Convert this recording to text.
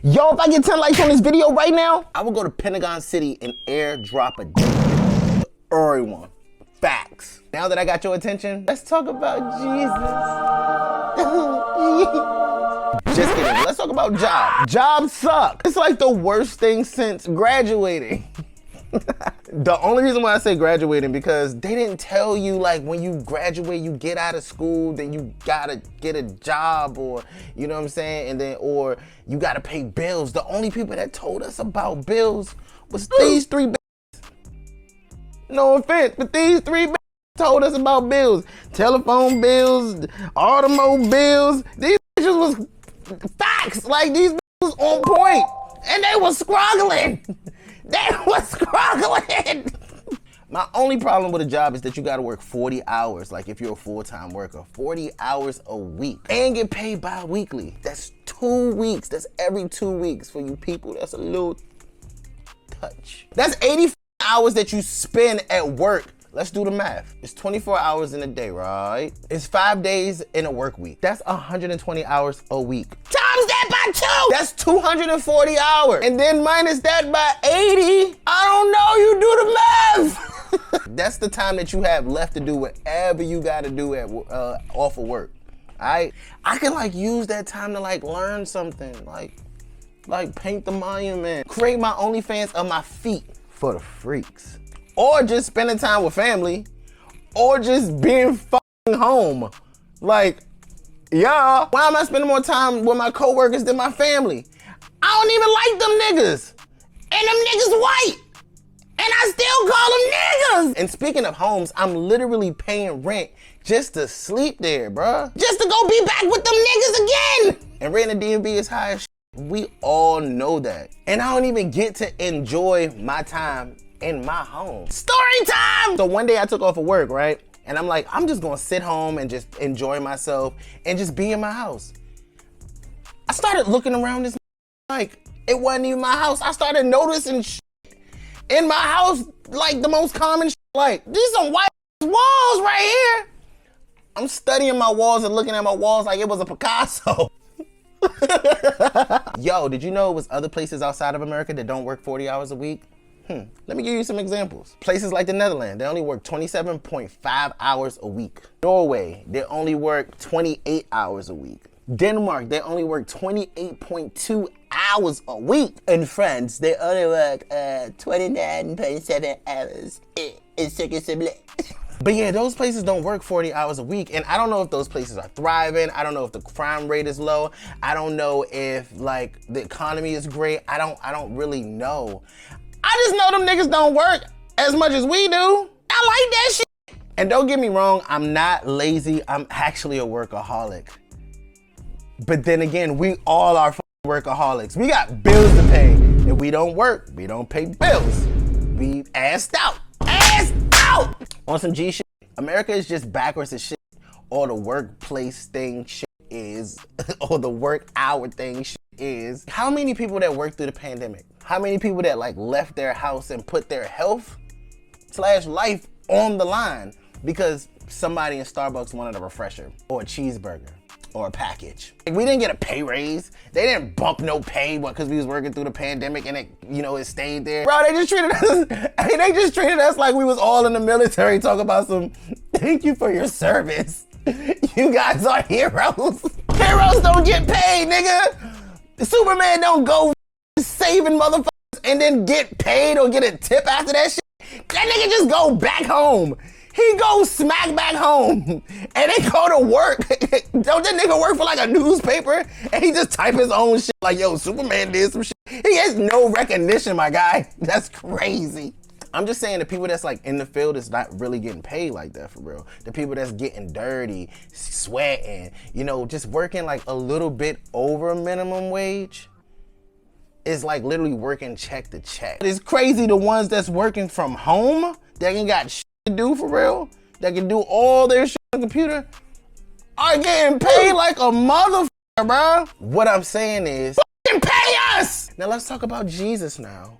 Yo, if I get 10 likes on this video right now, I will go to Pentagon City and airdrop a to everyone. Facts. Now that I got your attention, let's talk about Jesus. Just kidding. Let's talk about jobs. Jobs suck. It's like the worst thing since graduating. The only reason why I say graduating because they didn't tell you like when you graduate, you get out of school, then you gotta get a job or, you know what I'm saying? And then, or you gotta pay bills. The only people that told us about bills was these three bitches. No offense, but these three bitches told us about bills. Telephone bills, automobiles. These bitches was facts. Like these bitches was on point and they was struggling. They was struggling. My only problem with a job is that you gotta work 40 hours, like if you're a full-time worker, 40 hours a week and get paid bi-weekly. That's 2 weeks, that's every 2 weeks. For you people, that's a little touch. That's 80 hours that you spend at work. Let's do the math. It's 24 hours in a day, right? It's 5 days in a work week. That's 120 hours a week. Times that by 2! That's 240 hours. And then minus that by 80. I don't know, you do the math. That's the time that you have left to do whatever you gotta do at off of work, all right? I can like use that time to like learn something, like paint the monument, create my OnlyFans of my feet for the freaks. Or just spending time with family, or just being fucking home. Like, yeah, why am I spending more time with my coworkers than my family? I don't even like them niggas. And them niggas white. And I still call them niggas. And speaking of homes, I'm literally paying rent just to sleep there, bruh. Just to go be back with them niggas again. And rent in the DMV is high as shit. We all know that. And I don't even get to enjoy my time in my home. Story time! So one day I took off of work, right? And I'm like, I'm just gonna sit home and just enjoy myself and just be in my house. I started looking around this like it wasn't even my house. I started noticing shit in my house, like the most common shit. Like, these some white walls right here. I'm studying my walls and looking at my walls like it was a Picasso. Yo, did you know it was other places outside of America that don't work 40 hours a week? Let me give you some examples. Places like the Netherlands, they only work 27.5 hours a week. Norway, they only work 28 hours a week. Denmark, they only work 28.2 hours a week. In France, they only work 29.7 hours. But yeah, those places don't work 40 hours a week. And I don't know if those places are thriving. I don't know if the crime rate is low. I don't know if like the economy is great. I don't really know. I just know them niggas don't work as much as we do. I like that shit. And don't get me wrong, I'm not lazy. I'm actually a workaholic. But then again, we all are workaholics. We got bills to pay. If we don't work, we don't pay bills. We assed out. Assed out! On some G shit. America is just backwards as shit. Or the workplace thing shit is. Or the work hour thing shit is. How many people that worked through the pandemic? How many people that like left their house and put their health / life on the line because somebody in Starbucks wanted a refresher or a cheeseburger or a package? Like, we didn't get a pay raise. They didn't bump no pay because we was working through the pandemic and it stayed there. Bro, they just treated us like we was all in the military talking about some thank you for your service. You guys are heroes. Heroes don't get paid, nigga. Superman don't go saving motherfuckers and then get paid or get a tip after that shit. That nigga just go back home. He goes smack back home and they go to work. Don't that nigga work for like a newspaper and he just type his own shit like, yo, Superman did some shit. He has no recognition, my guy. That's crazy. I'm just saying the people that's like in the field is not really getting paid like that for real. The people that's getting dirty, sweating, just working like a little bit over minimum wage is like literally working check to check. It's crazy the ones that's working from home that ain't got shit to do for real, that can do all their shit on the computer, are getting paid like a motherfucker, bro. What I'm saying is, fucking pay us! Now let's talk about Jesus now.